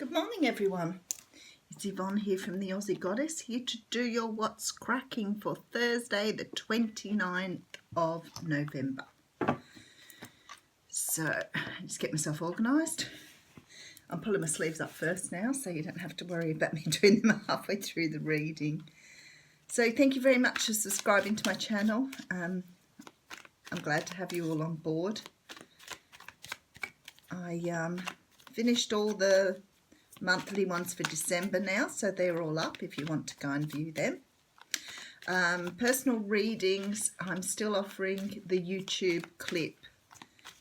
Good morning, everyone. It's Yvonne here from the Aussie Goddess, here to do your What's Cracking for Thursday, the 29th of November. So, just get myself organised. I'm pulling my sleeves up first now, so you don't have to worry about me doing them halfway through the reading. So, thank you very much for subscribing to my channel. I'm glad to have you all on board. I finished all the monthly ones for December now, so they're all up if you want to go and view them. Personal readings, I'm still offering the YouTube clip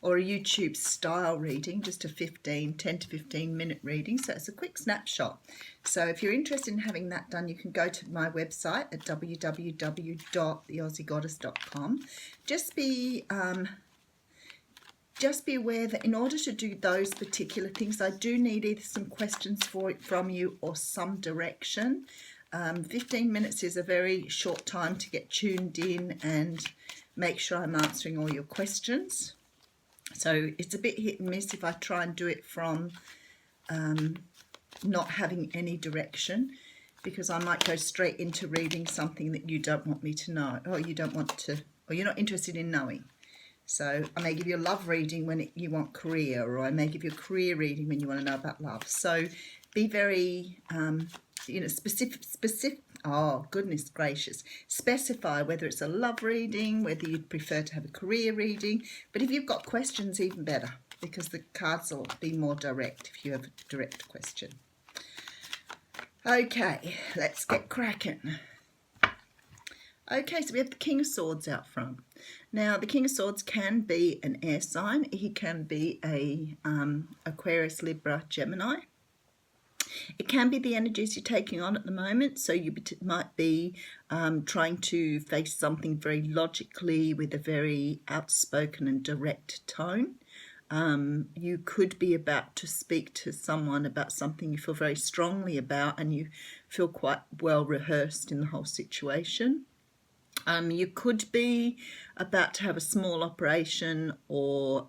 or a YouTube style reading, just a 10 to 15 minute reading, so it's a quick snapshot. So if you're interested in having that done, you can go to my website at www.theaussiegoddess.com. Just be aware that in order to do those particular things, I do need either some questions from you or some direction. 15 minutes is a very short time to get tuned in and make sure I'm answering all your questions. So it's a bit hit and miss if I try and do it from not having any direction, because I might go straight into reading something that you don't want me to know, or you don't want to, or you're not interested in knowing. So I may give you a love reading when you want career, or I may give you a career reading when you want to know about love. So be very, specific. Oh, goodness gracious. Specify whether it's a love reading, whether you'd prefer to have a career reading. But if you've got questions, even better, because the cards will be more direct if you have a direct question. Okay, let's get cracking. Okay, so we have the King of Swords out front. Now, the King of Swords can be an air sign. He can be a Aquarius, Libra, Gemini. It can be the energies you're taking on at the moment. So you might be trying to face something very logically with a very outspoken and direct tone. You could be about to speak to someone about something you feel very strongly about, and you feel quite well rehearsed in the whole situation. You could be about to have a small operation, or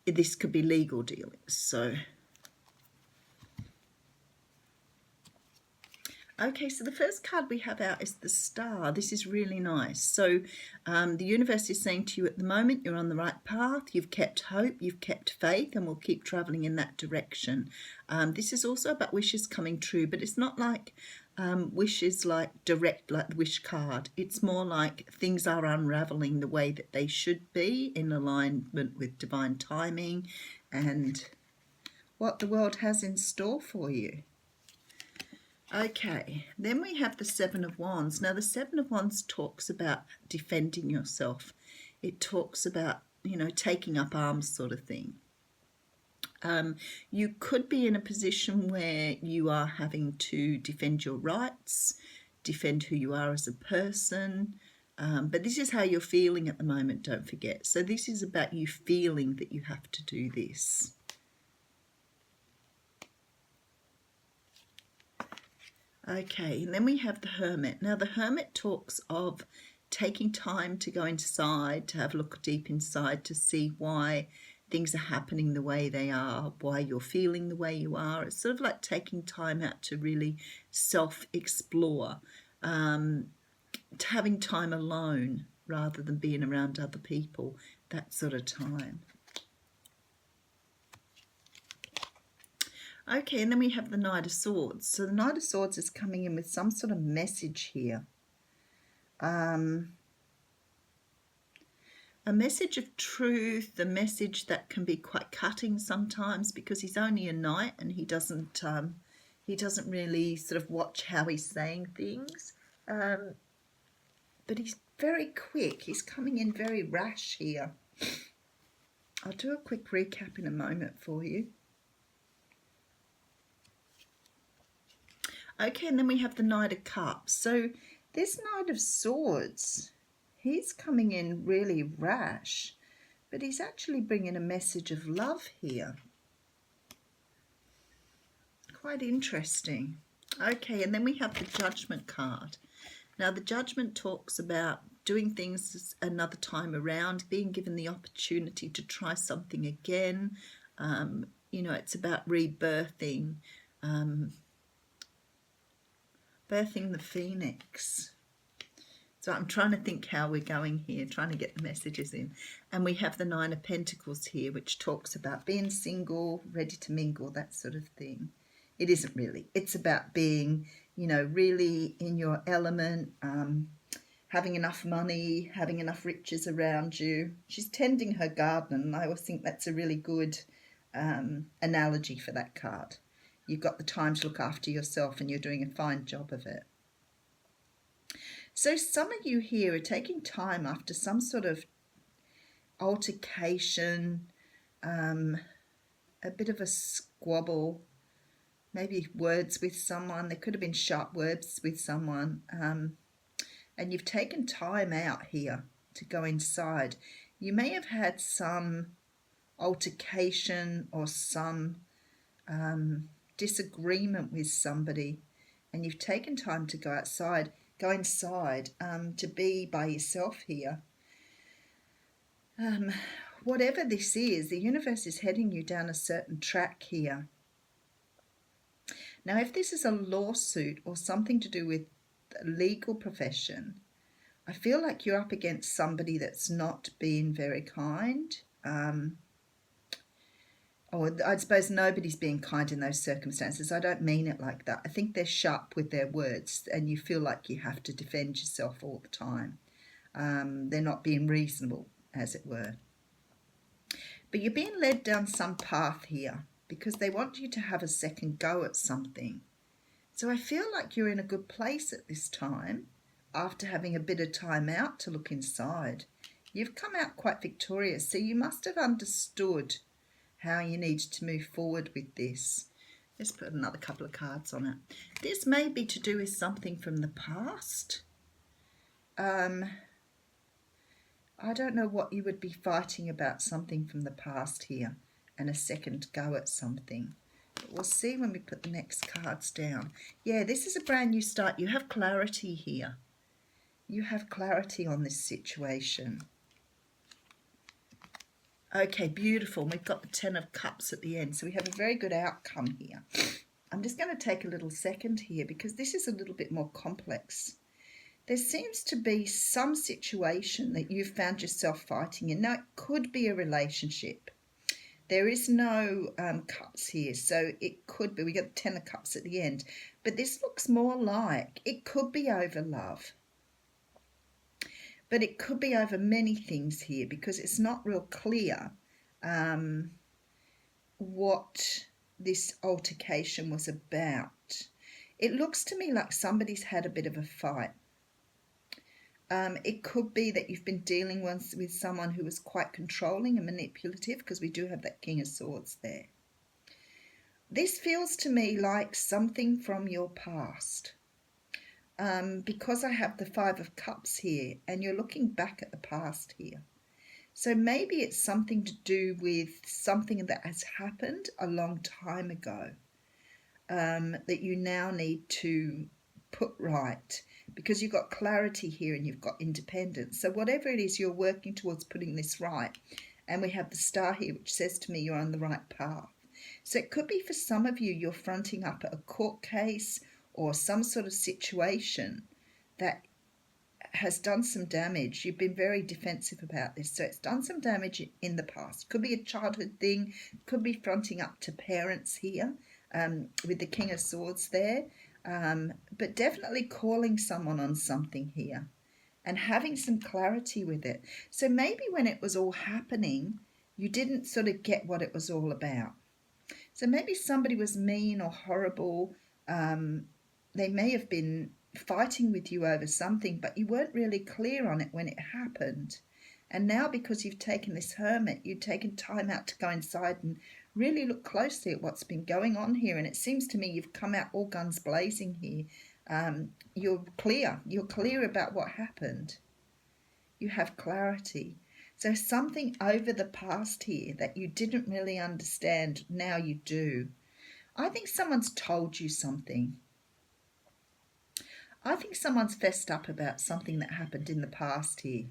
this could be legal dealings. So, okay, so the first card we have out is the Star. This is really nice. So the universe is saying to you at the moment, you're on the right path. You've kept hope, you've kept faith, and will keep traveling in that direction. This is also about wishes coming true, but it's not like wishes like direct, like the wish card. It's more like things are unraveling the way that they should be, in alignment with divine timing and what the world has in store for you. Okay, then we have the Seven of Wands. Now, the Seven of Wands talks about defending yourself. It talks about, taking up arms sort of thing. You could be in a position where you are having to defend your rights, defend who you are as a person, but this is how you're feeling at the moment, don't forget. So this is about you feeling that you have to do this. Okay, and then we have the Hermit. Now, the Hermit talks of taking time to go inside, to have a look deep inside, to see why things are happening the way they are, why you're feeling the way you are. It's sort of like taking time out to really self-explore, having time alone rather than being around other people, that sort of time. Okay, and then we have the Knight of Swords. So the Knight of Swords is coming in with some sort of message here. A message of truth, a message that can be quite cutting sometimes, because he's only a knight and he doesn't really sort of watch how he's saying things. But he's very quick. He's coming in very rash here. I'll do a quick recap in a moment for you. Okay, and then we have the Knight of Cups. So this Knight of Swords, he's coming in really rash, but he's actually bringing a message of love here. Quite interesting. Okay, and then we have the Judgment card. Now, the Judgment talks about doing things another time around, being given the opportunity to try something again, You know, it's about rebirthing, birthing the phoenix. So I'm trying to think how we're going here, trying to get the messages in. And we have the Nine of Pentacles here, which talks about being single, ready to mingle, that sort of thing. It isn't really. It's about being, you know, really in your element, having enough money, having enough riches around you. She's tending her garden, and I always think that's a really good analogy for that card. You've got the time to look after yourself, and you're doing a fine job of it. So some of you here are taking time after some sort of altercation, a bit of a squabble, maybe words with someone. There could have been sharp words with someone. And you've taken time out here to go inside. You may have had some altercation or some disagreement with somebody, and you've taken time to go inside, to be by yourself here. Whatever this is, the universe is heading you down a certain track here. Now, if this is a lawsuit or something to do with the legal profession, I feel like you're up against somebody that's not being very kind. Or I suppose nobody's being kind in those circumstances. I don't mean it like that. I think they're sharp with their words, and you feel like you have to defend yourself all the time. They're not being reasonable, as it were. But you're being led down some path here because they want you to have a second go at something. So I feel like you're in a good place at this time after having a bit of time out to look inside. You've come out quite victorious, so you must have understood how you need to move forward with this. Let's put another couple of cards on it. This may be to do with something from the past. I don't know what you would be fighting about, something from the past here, and a second go at something. But we'll see when we put the next cards down. Yeah, this is a brand new start. You have clarity here. You have clarity on this situation. Okay, beautiful. We've got the Ten of Cups at the end, so we have a very good outcome here. I'm just going to take a little second here because this is a little bit more complex. There seems to be some situation that you've found yourself fighting in. Now, it could be a relationship. There is no cups here, so it could be. We got the Ten of Cups at the end. But this looks more like it could be over love. But it could be over many things here because it's not real clear what this altercation was about. It looks to me like somebody's had a bit of a fight. It could be that you've been dealing with someone who was quite controlling and manipulative, because we do have that King of Swords there. This feels to me like something from your past. Because I have the Five of Cups here, and you're looking back at the past here. So maybe it's something to do with something that has happened a long time ago, that you now need to put right, because you've got clarity here and you've got independence. So whatever it is, you're working towards putting this right. And we have the Star here, which says to me you're on the right path. So it could be for some of you, you're fronting up a court case or some sort of situation that has done some damage. You've been very defensive about this. So it's done some damage in the past. Could be a childhood thing. Could be fronting up to parents here with the King of Swords there. But definitely calling someone on something here and having some clarity with it. So maybe when it was all happening, you didn't sort of get what it was all about. So maybe somebody was mean or horrible. They may have been fighting with you over something, but you weren't really clear on it when it happened. And now, because you've taken this hermit, you've taken time out to go inside and really look closely at what's been going on here. And it seems to me you've come out all guns blazing here. You're clear about what happened. You have clarity. So something over the past here that you didn't really understand, now you do. I think someone's told you something. I think someone's fessed up about something that happened in the past here.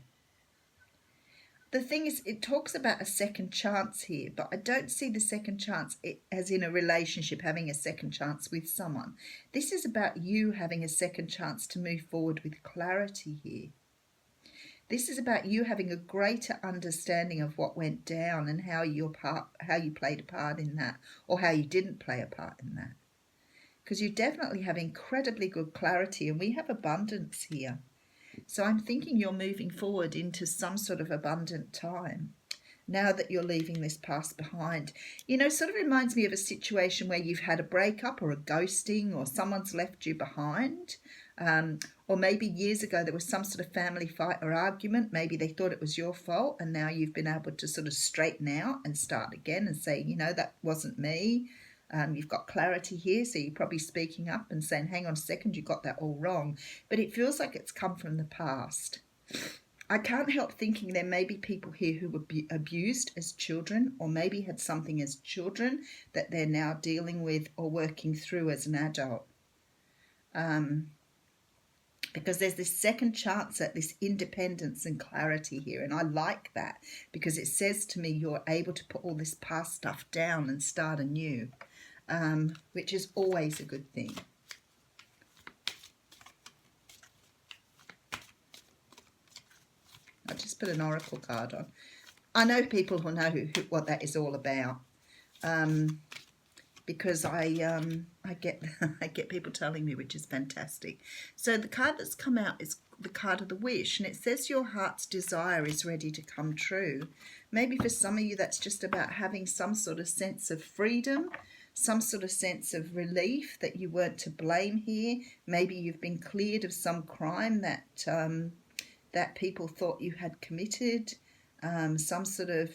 The thing is, it talks about a second chance here, but I don't see the second chance as in a relationship, having a second chance with someone. This is about you having a second chance to move forward with clarity here. This is about you having a greater understanding of what went down and how you played a part in that, or how you didn't play a part in that. Because you definitely have incredibly good clarity, and we have abundance here. So I'm thinking you're moving forward into some sort of abundant time now that you're leaving this past behind. You know, sort of reminds me of a situation where you've had a breakup or a ghosting, or someone's left you behind. Or maybe years ago there was some sort of family fight or argument. Maybe they thought it was your fault, and now you've been able to sort of straighten out and start again and say, you know, that wasn't me. You've got clarity here, so you're probably speaking up and saying, hang on a second, you got that all wrong. But it feels like it's come from the past. I can't help thinking there may be people here who were abused as children, or maybe had something as children that they're now dealing with or working through as an adult. Because there's this second chance at this independence and clarity here, and I like that, because it says to me you're able to put all this past stuff down and start anew, which is always a good thing. I just put an oracle card on. I know people who know what that is all about, because I get I get people telling me, which is fantastic. So the card that's come out is the card of the wish, and it says your heart's desire is ready to come true. Maybe for some of you that's just about having some sort of sense of freedom, some sort of sense of relief that you weren't to blame here. Maybe you've been cleared of some crime that that people thought you had committed, some sort of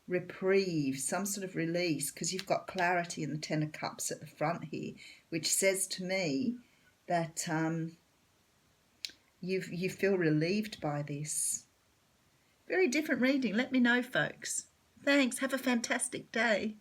reprieve, some sort of release, because you've got clarity in the Ten of Cups at the front here, which says to me that you feel relieved by this. Very different reading. Let me know, folks. Thanks. Have a fantastic day.